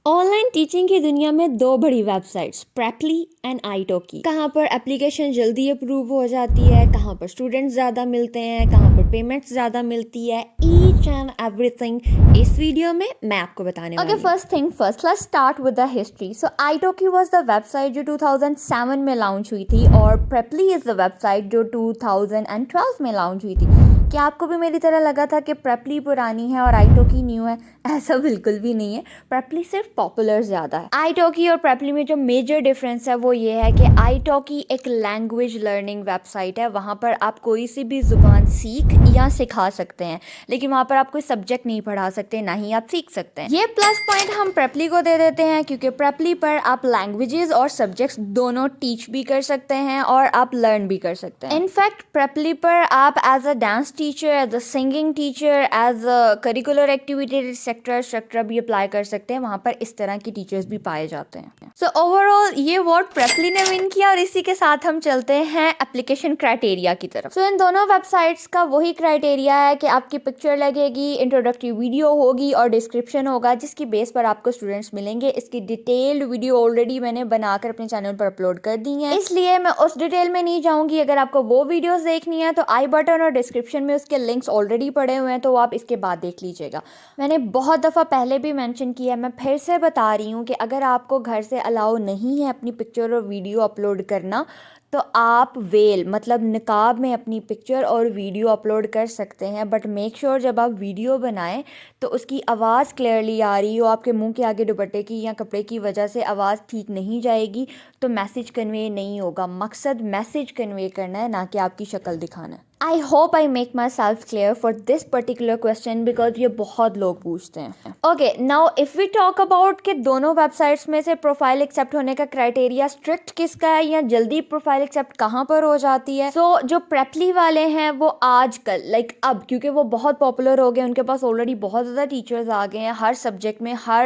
Online teaching की दुनिया में दो बड़ी वेबसाइट्स प्रेपली एंड आईटॉकी। कहाँ पर एप्लीकेशन जल्दी अप्रूव हो जाती है, कहाँ पर स्टूडेंट्स ज़्यादा मिलते हैं, कहाँ पर पेमेंट्स ज़्यादा मिलती है, ईच एंड एवरीथिंग इस वीडियो में मैं आपको बताने वाली हूँ। First thing first, let's start with the history. So italki was the website जो 2007 में लॉन्च हुई थी और प्रेपली इज़ द वेबसाइट जो 2012 में लॉन्च हुई थी। क्या आपको भी मेरी तरह लगा था कि प्रेपली पुरानी है और आईटॉकी न्यू है? ऐसा बिल्कुल भी नहीं है। प्रेपली सिर्फ पॉपुलर ज़्यादा है। आईटॉकी और प्रेपली में जो मेजर डिफरेंस है वो ये है कि आईटॉकी एक लैंग्वेज लर्निंग वेबसाइट है। वहाँ पर आप कोई सी भी ज़ुबान सीख या सिखा सकते हैं, लेकिन वहाँ पर आप कोई सब्जेक्ट नहीं पढ़ा सकते, ना ही आप सीख सकते हैं। ये प्लस पॉइंट हम प्रेपली को दे देते हैं क्योंकि प्रेपली पर आप लैंग्वेजेस और सब्जेक्ट्स दोनों टीच भी कर सकते हैं और आप लर्न भी कर सकते हैं। इनफैक्ट प्रेपली पर आप as a dance teacher, as a singing teacher, as a curricular activity etcetera भी अप्लाई कर सकते हैं। वहाँ पर इस तरह की टीचर्स भी पाए जाते हैं। सो ओवरऑल ये वर्ड प्रेपली ने विन किया और इसी के साथ हम चलते हैं एप्लीकेशन क्राइटेरिया की तरफ। इन दोनों वेबसाइट्स का वही क्राइटेरिया है कि आपकी पिक्चर लगेगी, इंट्रोडक्टरी वीडियो होगी और डिस्क्रिप्शन होगा जिसकी बेस पर आपको स्टूडेंट्स मिलेंगे। इसकी डिटेल्ड वीडियो ऑलरेडी मैंने बनाकर अपने चैनल पर अपलोड कर दी है, इसलिए मैं उस डिटेल में नहीं जाऊंगी। अगर आपको वो वीडियोस देखनी है तो आई बटन और डिस्क्रिप्शन में उसके लिंक्स ऑलरेडी पड़े हुए हैं, तो आप इसके बाद देख लीजिएगा। मैंने बहुत दफ़ा पहले भी मेंशन किया है, मैं फिर से बता रही हूँ कि अगर आपको घर से अलाउ नहीं है अपनी पिक्चर और वीडियो अपलोड करना, तो आप वेल मतलब निकाब में अपनी पिक्चर और वीडियो अपलोड कर सकते हैं। बट मेक श्योर जब आप वीडियो बनाएं तो उसकी आवाज़ क्लियरली आ रही हो। आपके मुंह के आगे दुपट्टे की या कपड़े की वजह से आवाज़ ठीक नहीं जाएगी तो मैसेज कन्वे नहीं होगा। मकसद मैसेज कन्वे करना है, ना कि आपकी शक्ल दिखाना है। I hope I make myself clear for this particular question because ये बहुत लोग पूछते हैं। Okay, now if we talk about कि दोनों वेबसाइट्स में से प्रोफाइल एक्सेप्ट होने का क्राइटेरिया स्ट्रिक्ट किसका है या जल्दी प्रोफाइल एक्सेप्ट कहाँ पर हो जाती है। सो जो प्रेपली वाले हैं वो आजकल अब क्योंकि वो बहुत पॉपुलर हो गए, उनके पास ऑलरेडी बहुत ज़्यादा टीचर्स आ गए हैं हर सब्जेक्ट में, हर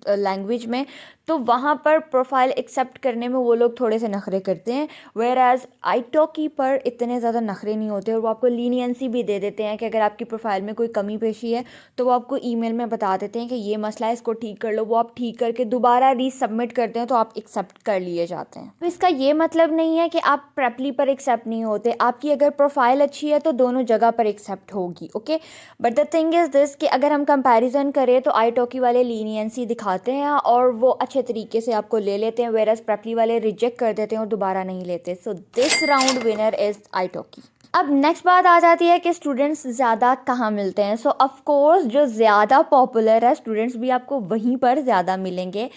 लैंग्वेज में, तो वहाँ पर प्रोफाइल एक्सेप्ट करने में वो लोग थोड़े से नखरे करते हैं। वेयर एज आईटॉकी पर इतने ज़्यादा नखरे नहीं होते और वो आपको लीनियंसी भी दे देते हैं कि अगर आपकी प्रोफाइल में कोई कमी पेशी है तो वो आपको ईमेल में बता देते हैं कि ये मसला है, इसको ठीक कर लो। वो आप ठीक करके दोबारा रीसबमिट करते हैं तो आप एक्सेप्ट कर लिए जाते हैं। तो इसका ये मतलब नहीं है कि आप प्रेपली पर एक्सेप्ट नहीं होते। आपकी अगर प्रोफाइल अच्छी है तो दोनों जगह पर एक्सेप्ट होगी। Okay, but the thing is this कि अगर हम कंपैरिजन करें तो आईटॉकी वाले लीनियंसी दिखाते हैं और वो अच्छे तरीके से आपको ले लेते हैं, वेरस प्रेपली वाले रिजेक्ट कर देते हैं और दोबारा नहीं लेते। So this round winner is italki. अब नेक्स्ट बात आ जाती है कि स्टूडेंट्स ज़्यादा कहाँ मिलते हैं। सो ऑफ कोर्स जो ज़्यादा पॉपुलर है स्टूडेंट्स भी आपको वहीं पर ज़्यादा मिलेंगे।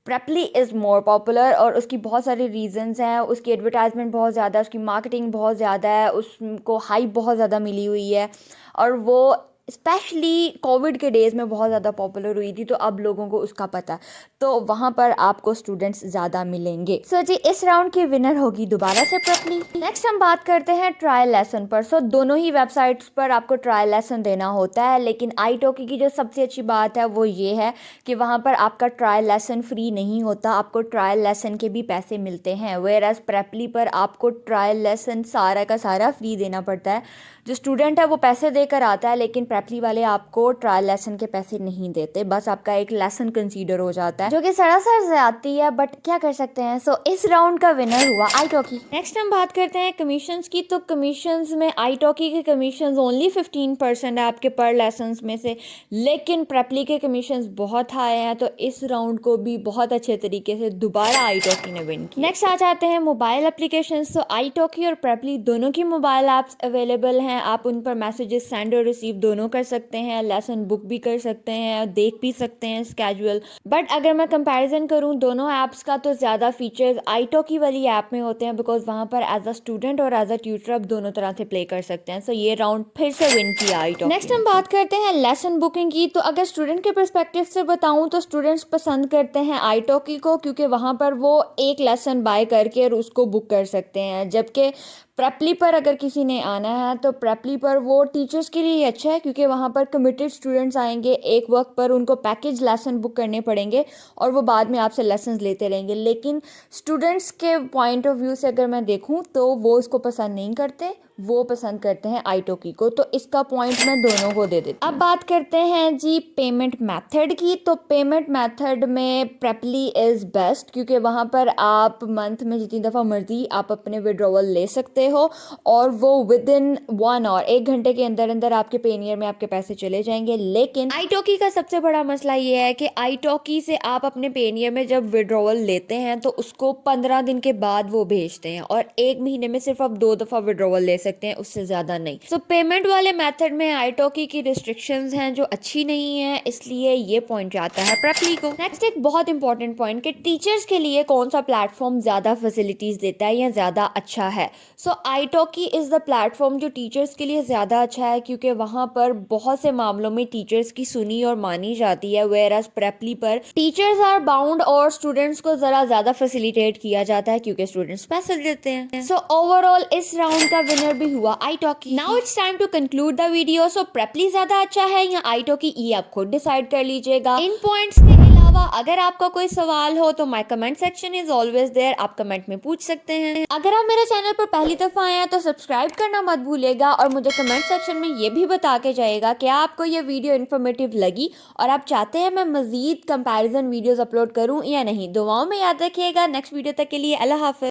प्रेपली इज़ मोर पॉपुलर और उसकी बहुत सारी रीजंस हैं। उसकी एडवर्टाइजमेंट बहुत ज़्यादा है, उसकी मार्केटिंग बहुत ज़्यादा है, उसको हाइप बहुत ज़्यादा मिली हुई है और वो स्पेशली कोविड के डेज़ में बहुत ज़्यादा पॉपुलर हुई थी, तो अब लोगों को उसका पता है, तो वहाँ पर आपको स्टूडेंट्स ज़्यादा मिलेंगे। सो जी, इस राउंड की विनर होगी दोबारा से प्रेपली। नेक्स्ट हम बात करते हैं ट्रायल लेसन पर। सो दोनों ही वेबसाइट्स पर आपको ट्रायल लेसन देना होता है, लेकिन आईटॉकी की जो सबसे अच्छी बात है वो ये है कि वहाँ पर आपका ट्रायल लेसन फ्री नहीं होता, आपको ट्रायल लेसन के भी पैसे मिलते हैं। वेयर एज प्रेपली पर आपको ट्रायल लेसन सारा का सारा फ्री देना पड़ता है। जो स्टूडेंट है वो पैसे देकर आता है, लेकिन प्रेपली वाले आपको ट्रायल लेसन के पैसे नहीं देते, बस आपका एक लेसन कंसीडर हो जाता है, जो कि सरासर ज्यादती है, बट क्या कर सकते हैं। सो इस राउंड का विनर हुआ आईटॉकी। नेक्स्ट हम बात करते हैं कमीशंस की। तो कमीशंस में आईटॉकी के कमीशंस ओनली 15% है आपके पर लेसन में से, लेकिन प्रेपली के कमीशंस बहुत हाई हैं, तो इस राउंड को भी बहुत अच्छे तरीके से दोबारा आईटॉकी ने विन किया। नेक्स्ट आ जाते हैं मोबाइल एप्लीकेशन। तो आईटॉकी और प्रेपली दोनों की मोबाइल ऐप्स अवेलेबल हैं। आप उन पर मैसेजेस सेंड और रिसीव दोनों कर सकते हैं, लेसन बुक भी कर सकते हैं, देख भी सकते हैं स्केड्यूल। बट अगर मैं कंपैरिजन करूं दोनों ऐप्स का, तो ज़्यादा फीचर्स आईटॉकी वाली ऐप में होते हैं, बिकॉज वहाँ पर एज अ स्टूडेंट और एज अ ट्यूटर आप दोनों तरह से प्ले कर सकते हैं। सो ये राउंड फिर से विन किया आईटॉकी। नेक्स्ट हम बात करते हैं लेसन बुकिंग की। तो अगर स्टूडेंट के परस्पेक्टिव से बताऊं तो स्टूडेंट्स पसंद करते हैं आईटॉकी को, क्योंकि वहाँ पर वो एक लेसन बाय करके और उसको बुक कर सकते हैं। जबकि प्रेपली पर अगर किसी ने आना है तो प्रेपली पर वो टीचर्स के लिए अच्छा है, क्योंकि वहाँ पर कमिटेड स्टूडेंट्स आएंगे, एक वक्त पर उनको पैकेज लेसन बुक करने पड़ेंगे और वो बाद में आपसे लेसन्स लेते रहेंगे। लेकिन स्टूडेंट्स के पॉइंट ऑफ व्यू से अगर मैं देखूँ तो वो इसको पसंद नहीं करते, वो पसंद करते हैं iTalki को, तो इसका पॉइंट मैं दोनों को दे देती हूँ। अब बात करते हैं जी पेमेंट मेथड की। तो पेमेंट मेथड में Preply इज़ बेस्ट, क्योंकि वहाँ पर आप मंथ में जितनी दफ़ा मर्जी आप अपने विड्रॉवल ले सकते हो और वो विद इन 1 आवर, 1 घंटे के अंदर अंदर आपके पेनियर में आपके पैसे चले जाएंगे। लेकिन iTalki का सबसे बड़ा मसला ये है कि iTalki से आप अपने पेनियर में जब विड्रॉवल लेते हैं तो उसको 15 दिन के बाद वो भेजते हैं और 1 महीने में सिर्फ आप 2 दफ़ा विड्रॉवल ले सकते हैं, उससे ज़्यादा नहीं। सो पेमेंट वाले मेथड में iTalki की रिस्ट्रिक्शंस हैं जो अच्छी नहीं है, इसलिए ये पॉइंट जाता है Preply को। नेक्स्ट एक बहुत इंपॉर्टेंट पॉइंट कि टीचर्स के लिए कौन सा प्लेटफॉर्म ज़्यादा फैसिलिटीज़ देता है या ज़्यादा अच्छा है। सो iTalki इज़ द प्लेटफॉर्म जो टीचर्स के लिए ज़्यादा अच्छा है, क्योंकि वहाँ पर बहुत से मामलों में टीचर्स की सुनी और मानी जाती है, वेयर एज Preply पर टीचर्स आर बाउंड और स्टूडेंट्स को ज़रा ज़्यादा फैसिलिटेट किया जाता है क्योंकि स्टूडेंट्स पैसे देते हैं। सो ओवरऑल इस राउंड का विनर भी हुआ iTalki। Now it's time to conclude the video. So Preply ज़्यादा अच्छा है या iTalki, ये आप खुद डिसाइड कर लीजिएगा। इन पॉइंट्स के अलावा अगर आपका कोई सवाल हो तो my comment section is always there, आप कमेंट में पूछ सकते हैं। अगर आप मेरे चैनल पर पहली दफा आए हैं तो सब्सक्राइब करना मत भूलिएगा और मुझे कमेंट सेक्शन में ये भी बता के जाइएगा कि आपको ये वीडियो इन्फॉर्मेटिव लगी और आप चाहते हैं मैं मजीद कंपैरिजन वीडियोस अपलोड करूं या नहीं। दुआओं में याद रखिएगा। नेक्स्ट वीडियो तक के लिए अल्लाह हाफिज।